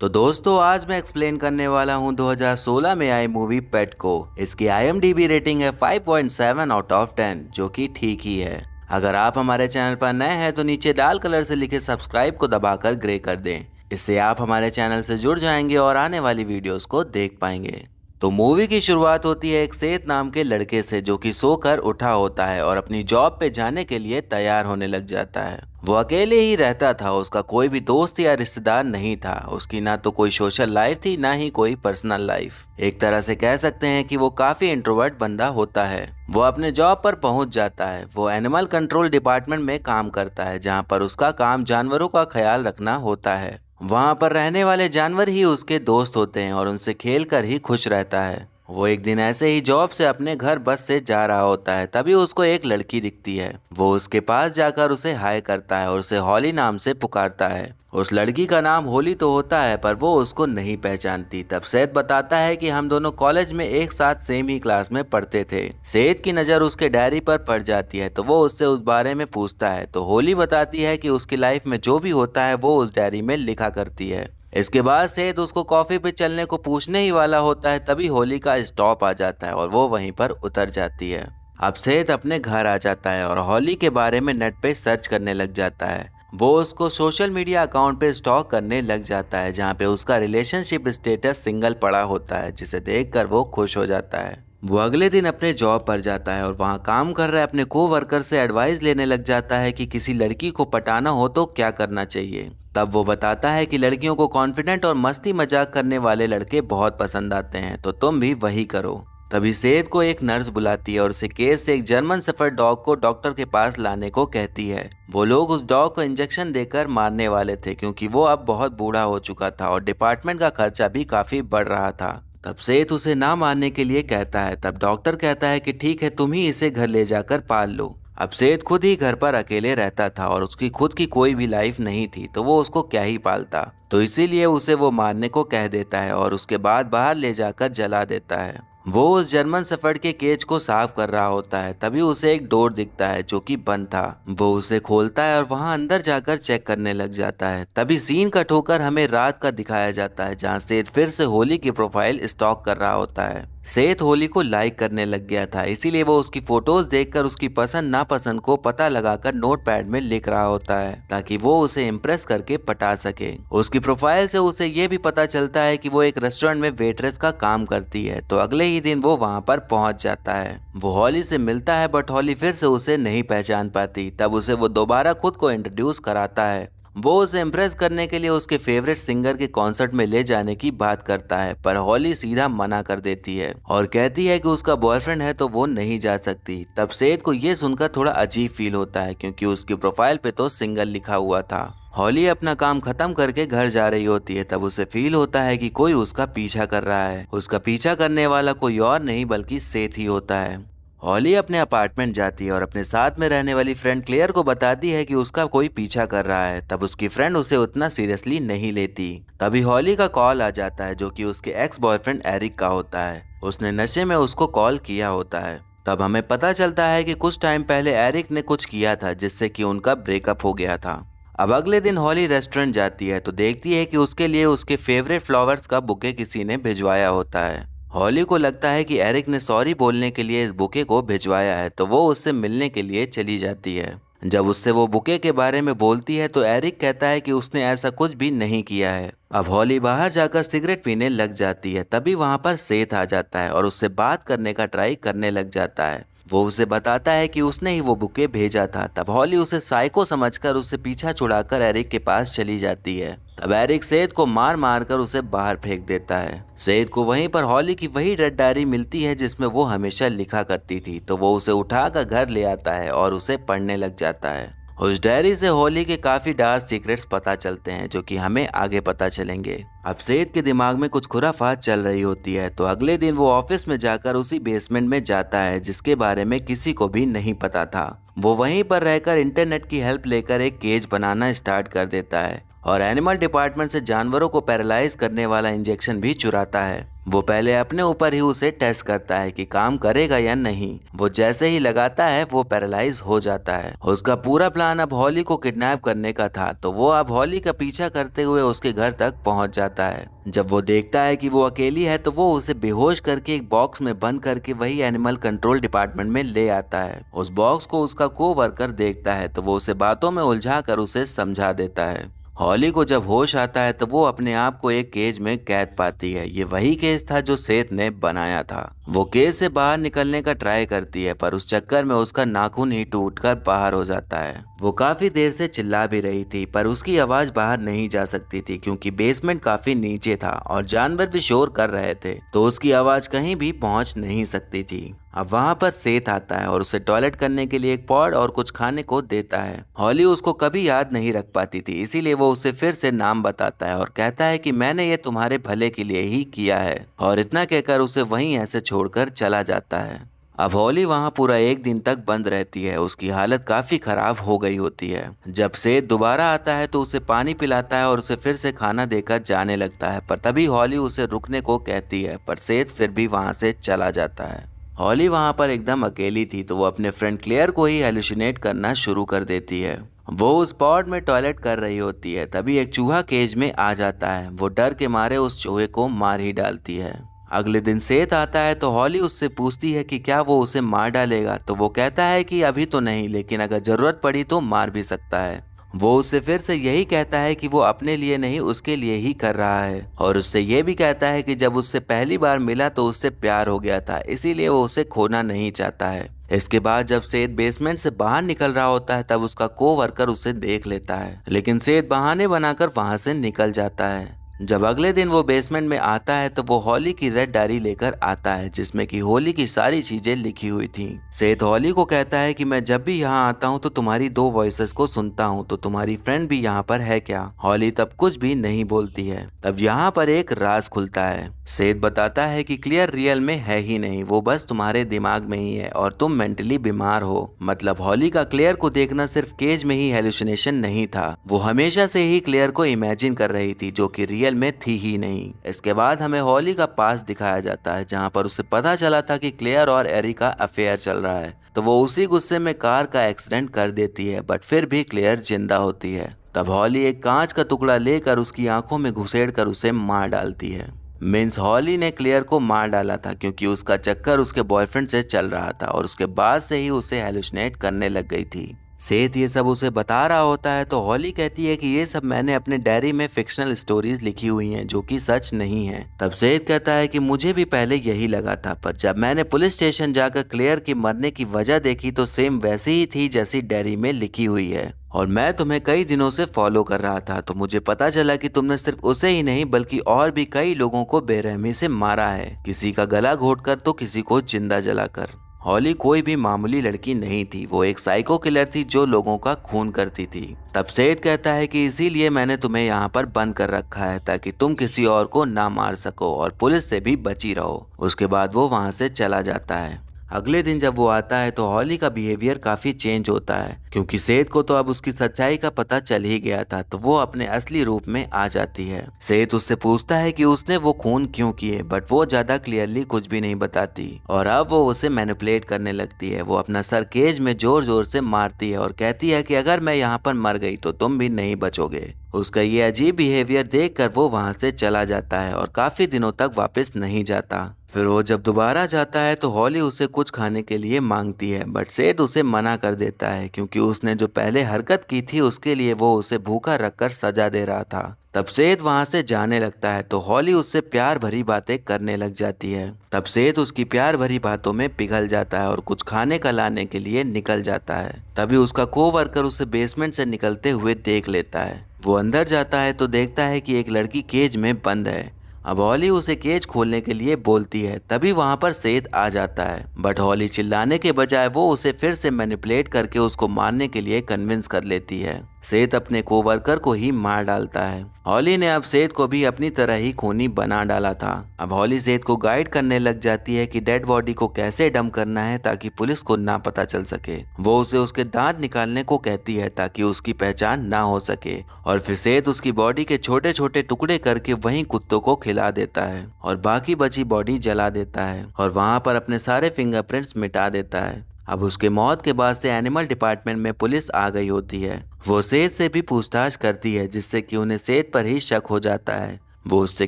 तो दोस्तों आज मैं एक्सप्लेन करने वाला हूँ 2016 में आई मूवी पेट को। इसकी IMDb रेटिंग है 5.7 आउट ऑफ 10 जो कि ठीक ही है। अगर आप हमारे चैनल पर नए हैं तो नीचे लाल कलर से लिखे सब्सक्राइब को दबाकर ग्रे कर दें। इससे आप हमारे चैनल से जुड़ जाएंगे और आने वाली वीडियोस को देख पाएंगे। तो मूवी की शुरुआत होती है एक सेठ नाम के लड़के से जो कि सोकर उठा होता है और अपनी जॉब पे जाने के लिए तैयार होने लग जाता है। वो अकेले ही रहता था, उसका कोई भी दोस्त या रिश्तेदार नहीं था। उसकी ना तो कोई सोशल लाइफ थी ना ही कोई पर्सनल लाइफ। एक तरह से कह सकते हैं कि वो काफी इंट्रोवर्ट बंदा होता है। वो अपने जॉब पर पहुंच जाता है। वो एनिमल कंट्रोल डिपार्टमेंट में काम करता है जहां पर उसका काम जानवरों का ख्याल रखना होता है। वहां पर रहने वाले जानवर ही उसके दोस्त होते हैं और उनसे खेल कर ही खुश रहता है। वो एक दिन ऐसे ही जॉब से अपने घर बस से जा रहा होता है, तभी उसको एक लड़की दिखती है। वो उसके पास जाकर उसे हाय करता है और उसे हॉली नाम से पुकारता है। उस लड़की का नाम होली तो होता है पर वो उसको नहीं पहचानती। तब सेठ बताता है कि हम दोनों कॉलेज में एक साथ सेम ही क्लास में पढ़ते थे। सेठ की नज़र उसके डायरी पर पड़ जाती है तो वो उससे उस बारे में पूछता है। तो होली बताती है कि उसकी लाइफ में जो भी होता है वो उस डायरी में लिखा करती है। इसके बाद सेठ उसको कॉफी पे चलने को पूछने ही वाला होता है, तभी होली का स्टॉप आ जाता है और वो वहीं पर उतर जाती है। अब सेठ अपने घर आ जाता है और होली के बारे में नेट पे सर्च करने लग जाता है। वो उसको सोशल मीडिया अकाउंट पे स्टॉक करने लग जाता है जहाँ पे उसका रिलेशनशिप स्टेटस सिंगल पड़ा होता है, जिसे देखकर वो खुश हो जाता है। वो अगले दिन अपने जॉब पर जाता है और वहाँ काम कर रहे अपने कोवर्कर से एडवाइस लेने लग जाता है कि किसी लड़की को पटाना हो तो क्या करना चाहिए। तब वो बताता है कि लड़कियों को कॉन्फिडेंट और मस्ती मजाक करने वाले लड़के बहुत पसंद आते हैं, तो तुम भी वही करो। तभी सेठ को एक नर्स बुलाती है और उसे केस से एक जर्मन शेफर्ड डॉग को डॉक्टर के पास लाने को कहती है। वो लोग उस डॉग को इंजेक्शन देकर मारने वाले थे क्योंकि वो अब बहुत बूढ़ा हो चुका था और डिपार्टमेंट का खर्चा भी काफी बढ़ रहा था। तब सेठ उसे ना मारने के लिए कहता है। तब डॉक्टर कहता है कि ठीक है, तुम ही इसे घर ले जाकर पाल लो। अब सेठ खुद ही घर पर अकेले रहता था और उसकी खुद की कोई भी लाइफ नहीं थी, तो वो उसको क्या ही पालता। तो इसीलिए उसे वो मारने को कह देता है और उसके बाद बाहर ले जाकर जला देता है। वो उस जर्मन शेफर्ड के केज को साफ कर रहा होता है, तभी उसे एक डोर दिखता है जो कि बंद था। वो उसे खोलता है और वहां अंदर जाकर चेक करने लग जाता है। तभी सीन कट होकर हमें रात का दिखाया जाता है जहां सेठ फिर से होली की प्रोफाइल स्टॉक कर रहा होता है। सेठ होली को लाइक करने लग गया था, इसीलिए वो उसकी फोटोज देखकर उसकी पसंद नापसंद को पता लगाकर नोटपैड में लिख रहा होता है ताकि वो उसे इम्प्रेस करके पटा सके। उसकी प्रोफाइल से उसे ये भी पता चलता है कि वो एक रेस्टोरेंट में वेट्रेस का काम करती है। तो अगले ही दिन वो वहाँ पर पहुँच जाता है। वो हॉली से मिलता है बट हॉली फिर से उसे नहीं पहचान पाती। तब उसे वो दोबारा खुद को इंट्रोड्यूस कराता है। वो उसे इम्प्रेस करने के लिए उसके फेवरेट सिंगर के कॉन्सर्ट में ले जाने की बात करता है, पर हॉली सीधा मना कर देती है और कहती है कि उसका बॉयफ्रेंड है तो वो नहीं जा सकती। तब सेठ को ये सुनकर थोड़ा अजीब फील होता है क्योंकि उसकी प्रोफाइल पे तो सिंगल लिखा हुआ था। हॉली अपना काम खत्म करके घर जा रही होती है, तब उसे फील होता है कि कोई उसका पीछा कर रहा है। उसका पीछा करने वाला कोई और नहीं बल्कि सेठ ही होता है। हॉली अपने अपार्टमेंट जाती है और अपने साथ में रहने वाली फ्रेंड क्लेयर को बताती है कि उसका कोई पीछा कर रहा है। तब उसकी फ्रेंड उसे उतना सीरियसली नहीं लेती। तभी हॉली का कॉल आ जाता है जो कि उसके एक्स बॉयफ्रेंड एरिक का होता है। उसने नशे में उसको कॉल किया होता है। तब हमें पता चलता है कि कुछ टाइम पहले एरिक ने कुछ किया था जिससे कि उनका ब्रेकअप हो गया था। अब अगले दिन हॉली रेस्टोरेंट जाती है तो देखती है कि उसके लिए उसके फेवरेट फ्लावर्स का बुके किसी ने भिजवाया होता है। हॉली को लगता है कि एरिक ने सॉरी बोलने के लिए इस बुके को भिजवाया है, तो वो उससे मिलने के लिए चली जाती है। जब उससे वो बुके के बारे में बोलती है तो एरिक कहता है कि उसने ऐसा कुछ भी नहीं किया है। अब हॉली बाहर जाकर सिगरेट पीने लग जाती है, तभी वहां पर सेठ आ जाता है और उससे बात करने का ट्राई करने लग जाता है। वो उसे बताता है कि उसने ही वो बुके भेजा था। तब हॉली उसे साइको समझकर उससे पीछा छुड़ाकर एरिक के पास चली जाती है। तब एरिक सेठ को मार मार कर उसे बाहर फेंक देता है। सेठ को वहीं पर हॉली की वही रेड डायरी मिलती है जिसमें वो हमेशा लिखा करती थी, तो वो उसे उठाकर घर ले आता है और उसे पढ़ने लग जाता है। उस डायरी से होली के काफी डार्क सीक्रेट्स पता चलते हैं जो कि हमें आगे पता चलेंगे। अब सेठ के दिमाग में कुछ खुराफात चल रही होती है, तो अगले दिन वो ऑफिस में जाकर उसी बेसमेंट में जाता है जिसके बारे में किसी को भी नहीं पता था। वो वहीं पर रहकर इंटरनेट की हेल्प लेकर एक केज बनाना स्टार्ट कर देता है और एनिमल डिपार्टमेंट से जानवरों को पैरालाइज करने वाला इंजेक्शन भी चुराता है। वो पहले अपने ऊपर ही उसे टेस्ट करता है कि काम करेगा या नहीं। वो जैसे ही लगाता है वो पैरालाइज हो जाता है। उसका पूरा प्लान अब हॉली को किडनैप करने का था, तो वो अब हॉली का पीछा करते हुए उसके घर तक पहुंच जाता है। जब वो देखता है कि वो अकेली है तो वो उसे बेहोश करके एक बॉक्स में बंद करके वही एनिमल कंट्रोल डिपार्टमेंट में ले आता है। उस बॉक्स को उसका कोवर्कर देखता है तो वो उसे बातों में उलझा कर उसे समझा देता है। हॉली को जब होश आता है तो वो अपने आप को एक केज में कैद पाती है। ये वही केज था जो सेत ने बनाया था। वो केज से बाहर निकलने का ट्राई करती है, पर उस चक्कर में उसका नाखून ही टूटकर बाहर हो जाता है। वो काफी देर से चिल्ला भी रही थी, पर उसकी आवाज बाहर नहीं जा सकती थी क्योंकि बेसमेंट काफी नीचे था और जानवर भी शोर कर रहे थे, तो उसकी आवाज कहीं भी पहुंच नहीं सकती थी। अब वहाँ पर सेत आता है और उसे टॉयलेट करने के लिए एक पॉड और कुछ खाने को देता है। हॉली उसको कभी याद नहीं रख पाती थी, इसीलिए वो उसे फिर से नाम बताता है और कहता है कि मैंने ये तुम्हारे भले के लिए ही किया है, और इतना कहकर उसे वहीं ऐसे छोड़कर चला जाता है। अब हॉली वहाँ पूरा एक दिन तक बंद रहती है। उसकी हालत काफी खराब हो गई होती है। जब सेत दोबारा आता है तो उसे पानी पिलाता है और उसे फिर से खाना देकर जाने लगता है, पर तभी हॉली उसे रुकने को कहती है, पर सेत फिर भी वहाँ से चला जाता है। हॉली वहाँ पर एकदम अकेली थी, तो वो अपने फ्रेंड क्लेयर को ही हेलुसिनेट करना शुरू कर देती है। वो उस पॉड में टॉयलेट कर रही होती है, तभी एक चूहा केज में आ जाता है। वो डर के मारे उस चूहे को मार ही डालती है। अगले दिन सेत आता है तो हॉली उससे पूछती है कि क्या वो उसे मार डालेगा, तो वो कहता है कि अभी तो नहीं, लेकिन अगर जरूरत पड़ी तो मार भी सकता है। वो उससे फिर से यही कहता है कि वो अपने लिए नहीं उसके लिए ही कर रहा है, और उससे ये भी कहता है कि जब उससे पहली बार मिला तो उससे प्यार हो गया था, इसीलिए वो उसे खोना नहीं चाहता है। इसके बाद जब सेत बेसमेंट से बाहर निकल रहा होता है तब उसका कोवर्कर उसे देख लेता है, लेकिन सेत बहाने बनाकर वहां से निकल जाता है। जब अगले दिन वो बेसमेंट में आता है तो वो हॉली की रेड डायरी लेकर आता है जिसमें कि होली की सारी चीजें लिखी हुई थी। सेत हॉली को कहता है कि मैं जब भी यहाँ आता हूँ तो तुम्हारी दो वॉइसेस को सुनता हूँ, तो तुम्हारी फ्रेंड भी यहाँ पर है क्या? हॉली तब कुछ भी नहीं बोलती है। तब यहाँ पर एक राज खुलता है। सेत बताता है कि क्लियर रियल में है ही नहीं, वो बस तुम्हारे दिमाग में ही है और तुम मेंटली बीमार हो। मतलब हॉली का क्लियर को देखना सिर्फ केज में ही हेलुसिनेशन नहीं था, वो हमेशा से ही क्लियर को इमेजिन कर रही थी जो कि रियल में थी ही नहीं। इसके बाद हमें हॉली का पास दिखाया जाता है जहाँ पर उसे पता चला था कि क्लेयर और एरी का अफेयर चल रहा है, तो वो उसी गुस्से में कार का एक्सीडेंट कर देती है, बट फिर भी क्लेयर जिंदा होती है। तब हॉली एक कांच का टुकड़ा लेकर उसकी आंखों में घुसेड़ कर उसे मार डालती है। मीन्स हॉली ने क्लेयर को मार डाला था क्योंकि उसका चक्कर उसके बॉयफ्रेंड से चल रहा था और उसके बाद से ही उसे हेलुसिनेट करने लग गई थी। सेत ये सब उसे बता रहा होता है तो हॉली कहती है कि ये सब मैंने अपने डायरी में फिक्शनल स्टोरीज लिखी हुई हैं जो कि सच नहीं है। तब सेत कहता है कि मुझे भी पहले यही लगा था, पर जब मैंने पुलिस स्टेशन जाकर क्लेयर की मरने की वजह देखी तो सेम वैसी ही थी जैसी डायरी में लिखी हुई है, और मैं तुम्हें कई दिनों से फॉलो कर रहा था, तो मुझे पता चला कि तुमने सिर्फ उसे ही नहीं बल्कि और भी कई लोगों को बेरहमी से मारा है, किसी का गला घोटकर तो किसी को जिंदा जलाकर। हॉली कोई भी मामूली लड़की नहीं थी, वो एक साइको किलर थी जो लोगों का खून करती थी। तब सेठ कहता है कि इसीलिए मैंने तुम्हें यहाँ पर बंद कर रखा है ताकि तुम किसी और को ना मार सको और पुलिस से भी बची रहो। उसके बाद वो वहाँ से चला जाता है। अगले दिन जब वो आता है तो हॉली का बिहेवियर काफी चेंज होता है क्योंकि सेठ को तो अब उसकी सच्चाई का पता चल ही गया था, तो वो अपने असली रूप में आ जाती है। सेठ उससे पूछता है कि उसने वो खून क्यों किए, बट वो ज्यादा क्लियरली कुछ भी नहीं बताती और अब वो उसे मैनिपुलेट करने लगती है। वो अपना सर केज में जोर जोर से मारती है और कहती है कि अगर मैं यहाँ पर मर गई तो तुम भी नहीं बचोगे। उसका ये अजीब बिहेवियर देखकर वो वहाँ से चला जाता है और काफी दिनों तक वापस नहीं जाता। फिर वो जब दोबारा जाता है तो हॉली उसे कुछ खाने के लिए मांगती है, बट सेठ उसे मना कर देता है क्योंकि उसने जो पहले हरकत की थी उसके लिए वो उसे भूखा रखकर सजा दे रहा था। तब सेठ वहाँ से जाने लगता है तो हॉली उससे प्यार भरी बातें करने लग जाती है। तब सेठ उसकी प्यार भरी बातों में पिघल जाता है और कुछ खाने का लाने के लिए निकल जाता है। तभी उसका कोवर्कर उसे बेसमेंट से निकलते हुए देख लेता है। वो अंदर जाता है तो देखता है कि एक लड़की केज में बंद है। अब हॉली उसे केज खोलने के लिए बोलती है, तभी वहाँ पर सेठ आ जाता है, बट हॉली चिल्लाने के बजाय वो उसे फिर से मैनिपुलेट करके उसको मारने के लिए कन्विंस कर लेती है। सेठ अपने कोवर्कर को ही मार डालता है। हॉली ने अब सेठ को भी अपनी तरह ही खूनी बना डाला था। अब हॉली सेठ को गाइड करने लग जाती है कि डेड बॉडी को कैसे डंप करना है ताकि पुलिस को ना पता चल सके। वो उसे उसके दांत निकालने को कहती है ताकि उसकी पहचान ना हो सके, और फिर सेठ उसकी बॉडी के छोटे छोटे टुकड़े करके वहीं कुत्तों को खिला देता है और बाकी बची बॉडी जला देता है और वहां पर अपने सारे फिंगरप्रिंट्स मिटा देता है। अब उसके मौत के बाद से एनिमल डिपार्टमेंट में पुलिस आ गई होती है। वो सेठ से भी पूछताछ करती है जिससे कि उन्हें सेठ पर ही शक हो जाता है। वो उससे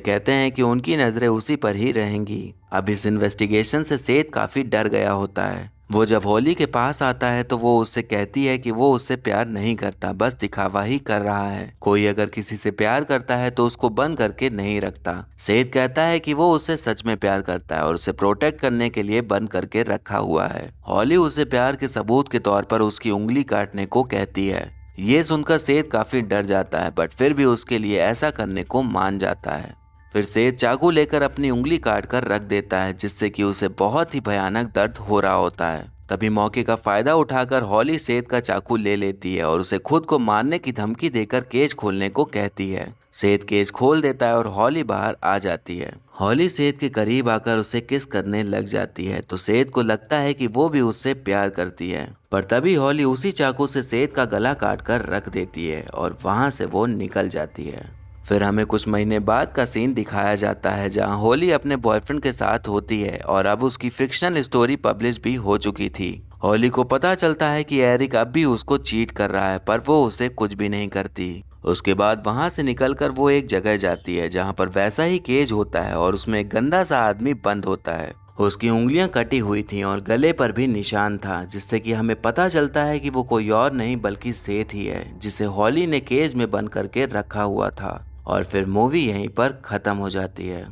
कहते हैं कि उनकी नजरें उसी पर ही रहेंगी। अब इस इन्वेस्टिगेशन से सेठ काफी डर गया होता है। वो जब हॉली के पास आता है तो वो उससे कहती है कि वो उससे प्यार नहीं करता, बस दिखावा ही कर रहा है। कोई अगर किसी से प्यार करता है तो उसको बंद करके नहीं रखता। सेठ कहता है कि वो उससे सच में प्यार करता है और उसे प्रोटेक्ट करने के लिए बंद करके रखा हुआ है। हॉली उसे प्यार के सबूत के तौर पर उसकी उंगली काटने को कहती है। ये सुनकर सेठ काफी डर जाता है, बट फिर भी उसके लिए ऐसा करने को मान जाता है। फिर सेठ चाकू लेकर अपनी उंगली काट कर रख देता है जिससे कि उसे बहुत ही भयानक दर्द हो रहा होता है। तभी मौके का फायदा उठाकर हॉली सेठ का चाकू ले लेती है और उसे खुद को मारने की धमकी देकर केज खोलने को कहती है। सेठ केज खोल देता है और हॉली बाहर आ जाती है। हॉली सेठ के करीब आकर उसे किस करने लग जाती है तो सेठ को लगता है कि वो भी उससे प्यार करती है, पर तभी हॉली उसी चाकू से सेठ का गला काट कर रख देती है और वहां से वो निकल जाती है। फिर हमें कुछ महीने बाद का सीन दिखाया जाता है जहां हॉली अपने बॉयफ्रेंड के साथ होती है और अब उसकी फिक्शनल स्टोरी पब्लिश भी हो चुकी थी। हॉली को पता चलता है कि एरिक अब भी उसको चीट कर रहा है, पर वो उसे कुछ भी नहीं करती। उसके बाद वहां से निकलकर वो एक जगह जाती है जहां पर वैसा ही केज होता है और उसमें एक गंदा सा आदमी बंद होता है। उसकी उंगलियां कटी हुई थी और गले पर भी निशान था, जिससे कि हमें पता चलता है कि वो कोई और नहीं बल्कि सेठ ही है जिसे हॉली ने केज में बंद करके रखा हुआ था। और फिर मूवी यहीं पर खत्म हो जाती है।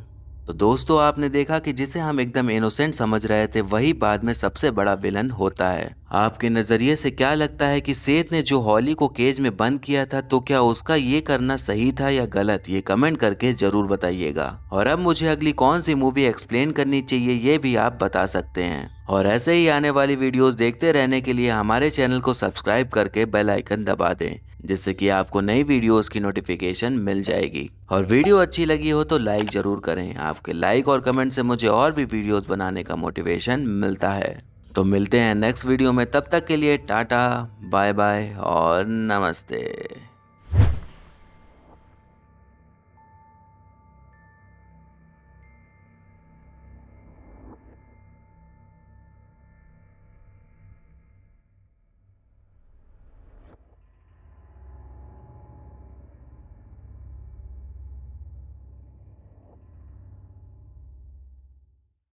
तो दोस्तों, आपने देखा कि जिसे हम एकदम इनोसेंट समझ रहे थे वही बाद में सबसे बड़ा विलन होता है। आपके नजरिए से क्या लगता है कि सेठ ने जो हॉली को केज में बंद किया था, तो क्या उसका ये करना सही था या गलत, ये कमेंट करके जरूर बताइएगा। और अब मुझे अगली कौन सी मूवी एक्सप्लेन करनी चाहिए ये भी आप बता सकते हैं। और ऐसे ही आने वाली वीडियोस देखते रहने के लिए हमारे चैनल को सब्सक्राइब करके बेल आइकन दबा दें, जिससे कि आपको नई वीडियोस की नोटिफिकेशन मिल जाएगी। और वीडियो अच्छी लगी हो तो लाइक जरूर करें। आपके लाइक और कमेंट से मुझे और भी वीडियोस बनाने का मोटिवेशन मिलता है। तो मिलते हैं नेक्स्ट वीडियो में, तब तक के लिए टाटा, बाय बाय और नमस्ते।